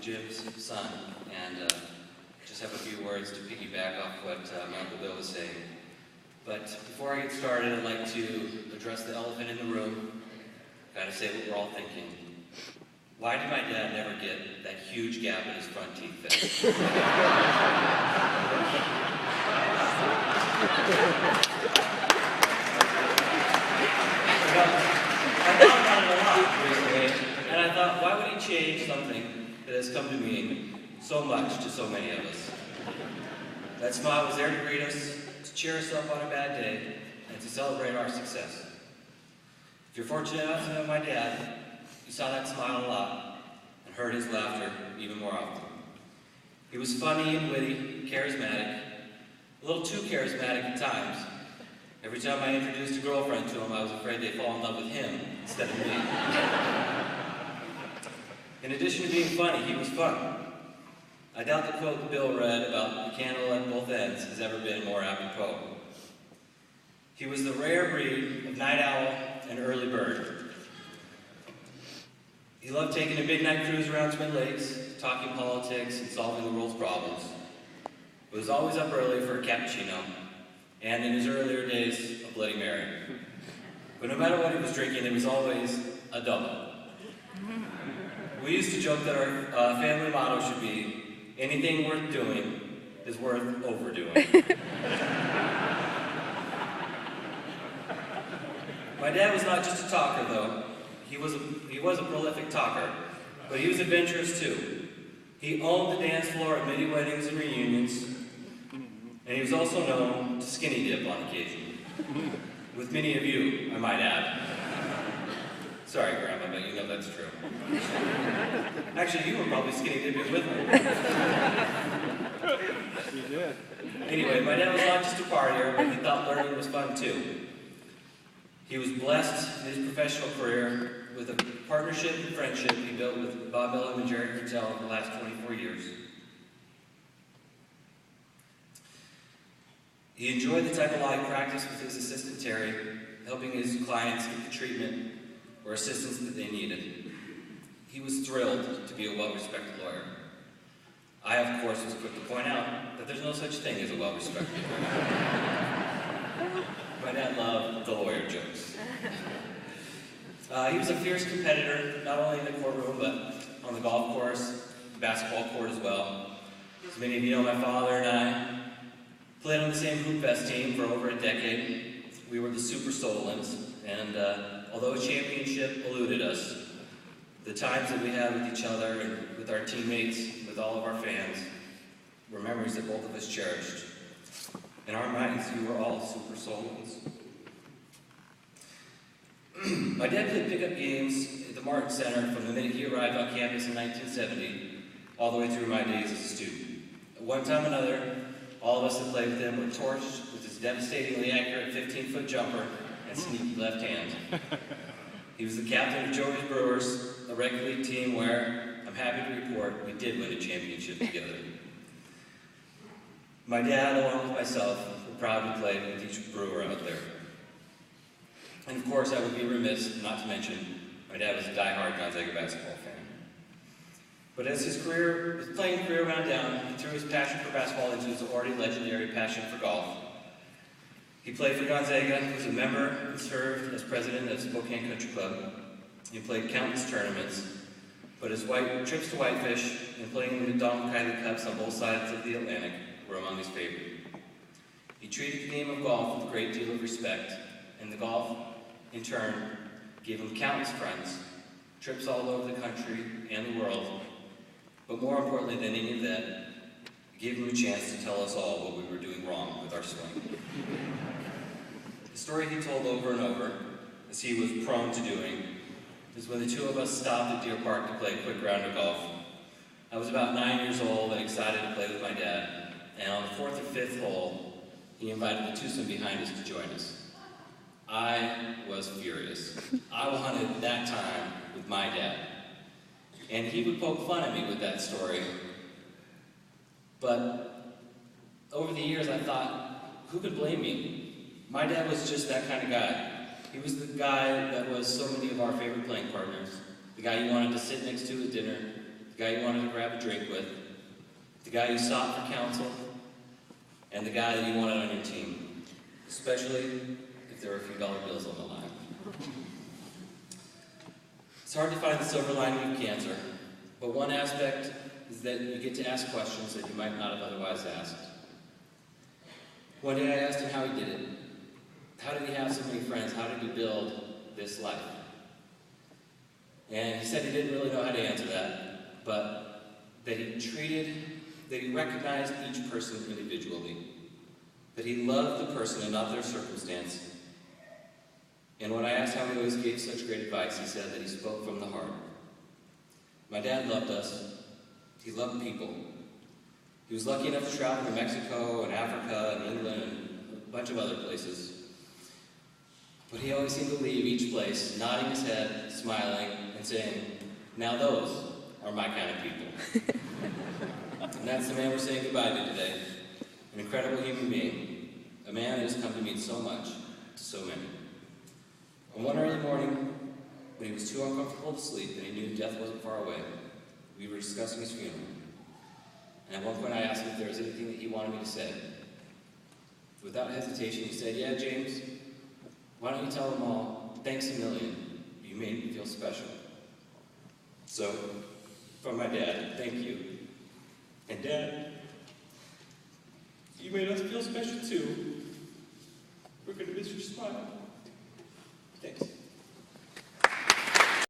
Jim's son, and just have a few words to piggyback off what my Uncle Bill was saying. But before I get started, I'd like to address the elephant in the room, kind of say what we're all thinking. Why did my dad never get that huge gap in his front teeth fixed? I thought about it a lot recently, and I thought, why would he change something that has come to mean so much to so many of us? That smile was there to greet us, to cheer us up on a bad day, and to celebrate our success. If you're fortunate enough to know my dad, you saw that smile a lot and heard his laughter even more often. He was funny and witty, charismatic, a little too charismatic at times. Every time I introduced a girlfriend to him, I was afraid they'd fall in love with him instead of me. In addition to being funny, he was fun. I doubt the quote that Bill read about the candle at both ends has ever been more apropos. He was the rare breed of night owl and early bird. He loved taking a midnight cruise around Twin Lakes, talking politics and solving the world's problems. He was always up early for a cappuccino, and in his earlier days, a Bloody Mary. But no matter what he was drinking, it was always a double. We used to joke that our family motto should be, anything worth doing is worth overdoing. My dad was not just a talker, though. He was a prolific talker, but he was adventurous too. He owned the dance floor at many weddings and reunions, and he was also known to skinny dip on occasion. With many of you, I might add. Sorry, Grandma, but you know that's true. Actually, you were probably skinny dipping with me. You did. Anyway, my dad was not just a partier, but he thought learning was fun too. He was blessed in his professional career with a partnership and friendship he built with Bob Millam and Jerry Curtel in the last 24 years. He enjoyed the type of law he practiced with his assistant Terry, helping his clients get the treatment or assistance that they needed. He was thrilled to be a well-respected lawyer. I, of course, was quick to point out that there's no such thing as a well-respected lawyer. My dad loved the lawyer jokes. He was a fierce competitor, not only in the courtroom, but on the golf course, the basketball court as well. As many of you know, my father and I played on the same Hoop Fest team for over a decade. We were the Super Solans, and although a championship eluded us, the times that we had with each other and with our teammates, with all of our fans, were memories that both of us cherished. In our minds, you were all Super Solans. My dad played pickup games at the Martin Center from the minute he arrived on campus in 1970, all the way through my days as a student. At one time or another, all of us that played with him were torched with his devastatingly accurate 15-foot jumper and sneaky left hand. He was the captain of Joey's Brewers, a rec league team where, I'm happy to report, we did win a championship together. My dad, along with myself, were proud to play with each brewer out there. And of course, I would be remiss not to mention my dad was a die-hard Gonzaga basketball fan. But as his playing career wound down, he threw his passion for basketball into his already legendary passion for golf. He played for Gonzaga, was a member, and served as president of Spokane Country Club. He played countless tournaments, but his trips to Whitefish and playing in the Donald Kiley Cups on both sides of the Atlantic were among his favorite. He treated the game of golf with a great deal of respect, and the golf, in turn, gave him countless friends, trips all over the country and the world, but more importantly than any of that, it gave him a chance to tell us all what we were doing wrong with our swing. The story he told over and over, as he was prone to doing, is when the two of us stopped at Deer Park to play a quick round of golf. I was about 9 years old and excited to play with my dad, and on the fourth or fifth hole, he invited the twosome behind us to join us. I was furious. I wanted that time with my dad. And he would poke fun at me with that story. But over the years, I thought, who could blame me? My dad was just that kind of guy. He was the guy that was so many of our favorite playing partners. The guy you wanted to sit next to at dinner. The the guy you wanted to grab a drink with, the guy you sought for counsel, and the guy that you wanted on your team, especially if there were a few dollar bills on the line. It's hard to find the silver lining of cancer, but one aspect is that you get to ask questions that you might not have otherwise asked. One day I asked him how he did it. How did he have so many friends? How did he build this life? And he said he didn't really know how to answer that, but that he recognized each person individually, that he loved the person and not their circumstance. And when I asked how he always gave such great advice, he said that he spoke from the heart. My dad loved us. He loved people. He was lucky enough to travel to Mexico and Africa and England and a bunch of other places. But he always seemed to leave each place, nodding his head, smiling, and saying, "Now those are my kind of people." And that's the man we're saying goodbye to today. An incredible human being. A man that has come to mean so much to so many. On one early morning, when he was too uncomfortable to sleep and he knew death wasn't far away, we were discussing his funeral. And at one point I asked him if there was anything that he wanted me to say. Without hesitation, he said, "Yeah, James, why don't you tell them all, thanks a million, you made me feel special." So, from my dad, thank you. And Dad, you made us feel special too. We're going to miss your smile. Thanks.